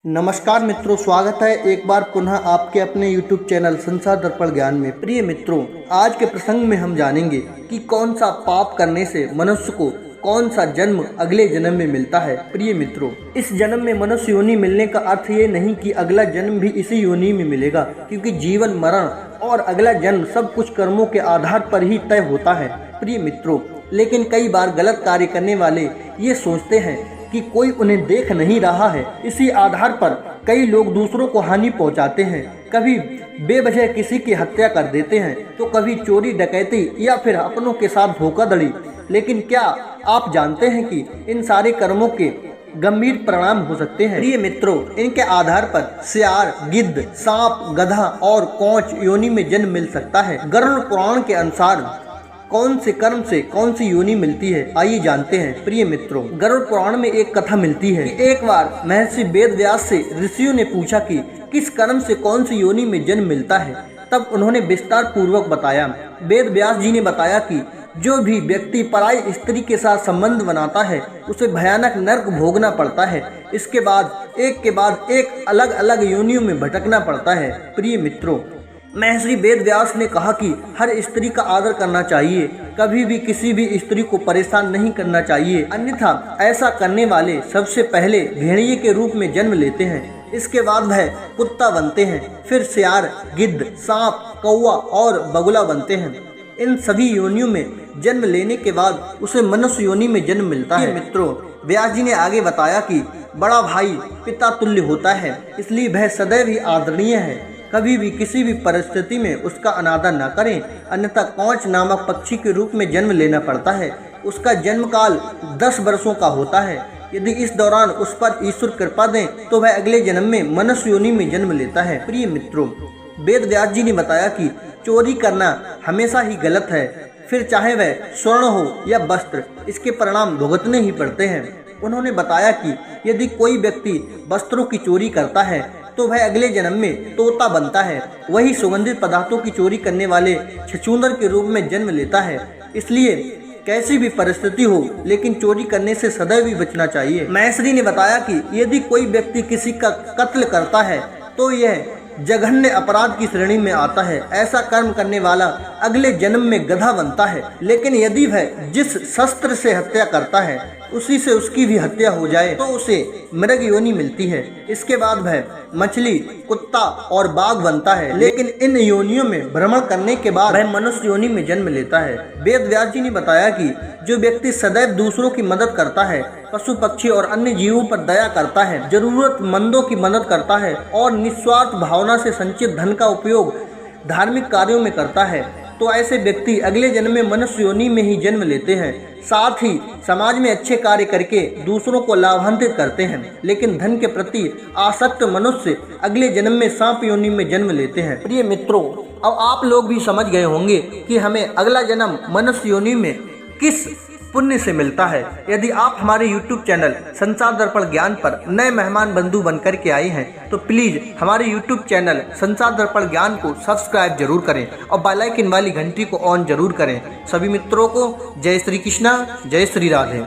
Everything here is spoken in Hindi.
नमस्कार मित्रों, स्वागत है एक बार पुनः आपके अपने YouTube चैनल संसार दर्पण ज्ञान में। प्रिय मित्रों, आज के प्रसंग में हम जानेंगे कि कौन सा पाप करने से मनुष्य को कौन सा जन्म अगले जन्म में मिलता है। प्रिय मित्रों, इस जन्म में मनुष्य योनि मिलने का अर्थ ये नहीं कि अगला जन्म भी इसी योनि में मिलेगा, क्योंकि जीवन मरण और अगला जन्म सब कुछ कर्मों के आधार पर ही तय होता है। प्रिय मित्रों, लेकिन कई बार गलत कार्य करने वाले ये सोचते हैं कि कोई उन्हें देख नहीं रहा है। इसी आधार पर कई लोग दूसरों को हानि पहुंचाते हैं, कभी बेवजह किसी की हत्या कर देते हैं, तो कभी चोरी डकैती या फिर अपनों के साथ धोखाधड़ी। लेकिन क्या आप जानते हैं कि इन सारे कर्मों के गंभीर परिणाम हो सकते हैं। प्रिय मित्रों, इनके आधार पर सियार, गिद्ध, सांप, गधा और कौच योनि में जन्म मिल सकता है। गरुड़ पुराण के अनुसार कौन से कर्म से कौन सी योनि मिलती है, आइए जानते हैं। प्रिय मित्रों, गरुड़ पुराण में एक कथा मिलती है कि एक बार महर्षि वेद व्यास से ऋषियों ने पूछा कि किस कर्म से कौन सी योनि में जन्म मिलता है। तब उन्होंने विस्तार पूर्वक बताया। वेद व्यास जी ने बताया कि जो भी व्यक्ति पराई स्त्री के साथ संबंध बनाता है उसे भयानक नरक भोगना पड़ता है। इसके बाद एक अलग अलग योनियों में भटकना पड़ता है। प्रिय मित्रों, महर्षि वेद व्यास ने कहा कि हर स्त्री का आदर करना चाहिए, कभी भी किसी भी स्त्री को परेशान नहीं करना चाहिए, अन्यथा ऐसा करने वाले सबसे पहले भेड़िए के रूप में जन्म लेते हैं। इसके बाद वह कुत्ता बनते हैं, फिर सियार, गिद्ध, सांप, कौवा और बगुला बनते हैं। इन सभी योनियों में जन्म लेने के बाद उसे मनुष्य योनि में जन्म मिलता है। मित्रों, व्यास जी ने आगे बताया कि बड़ा भाई पिता तुल्य होता है, इसलिए वह सदैव ही आदरणीय है। कभी भी किसी भी परिस्थिति में उसका अनादर न करें, अन्यथा कौच नामक पक्षी के रूप में जन्म लेना पड़ता है। उसका जन्म काल 10 वर्षों का होता है। यदि इस दौरान उस पर ईश्वर कृपा दें तो वह अगले जन्म में मनुष्य योनि में जन्म लेता है। प्रिय मित्रों, वेद व्यास जी ने बताया कि चोरी करना हमेशा ही गलत है, फिर चाहे वह स्वर्ण हो या वस्त्र, इसके परिणाम भुगतने ही पड़ते हैं। उन्होंने बताया कि यदि कोई व्यक्ति वस्त्रों की चोरी करता है तो वह अगले जन्म में तोता बनता है। वही सुगंधित पदार्थों की चोरी करने वाले छछूंदर के रूप में जन्म लेता है। इसलिए कैसी भी परिस्थिति हो, लेकिन चोरी करने से सदैव ही बचना चाहिए। महर्षि ने बताया कि यदि कोई व्यक्ति किसी का कत्ल करता है तो यह जघन्य अपराध की श्रेणी में आता है। ऐसा कर्म करने वाला अगले जन्म में गधा बनता है। लेकिन यदि वह जिस शस्त्र से हत्या करता है उसी से उसकी भी हत्या हो जाए तो उसे मृग योनि मिलती है। इसके बाद वह मछली, कुत्ता और बाघ बनता है। लेकिन इन योनियों में भ्रमण करने के बाद वह मनुष्य योनि में जन्म लेता है। वेद व्यास जी ने बताया कि जो व्यक्ति सदैव दूसरों की मदद करता है, पशु पक्षी और अन्य जीवों पर दया करता है, जरूरतमंदों की मदद करता है और निस्वार्थ भावना से संचित धन का उपयोग धार्मिक कार्यों में करता है, तो ऐसे व्यक्ति अगले जन्म में मनुष्य योनि में ही जन्म लेते हैं। साथ ही समाज में अच्छे कार्य करके दूसरों को लाभान्वित करते हैं। लेकिन धन के प्रति आसक्त मनुष्य अगले जन्म में सांप योनि में जन्म लेते हैं। प्रिय मित्रों, अब आप लोग भी समझ गए होंगे कि हमें अगला जन्म मनुष्य योनि में किस पुण्य से मिलता है। यदि आप हमारे YouTube चैनल संसार दर्पण ज्ञान पर नए मेहमान बंधु बनकर के आए हैं तो प्लीज हमारे YouTube चैनल संसार दर्पण ज्ञान को सब्सक्राइब जरूर करें और बेल आइकन वाली घंटी को ऑन जरूर करें। सभी मित्रों को जय श्री कृष्णा, जय श्री राधे।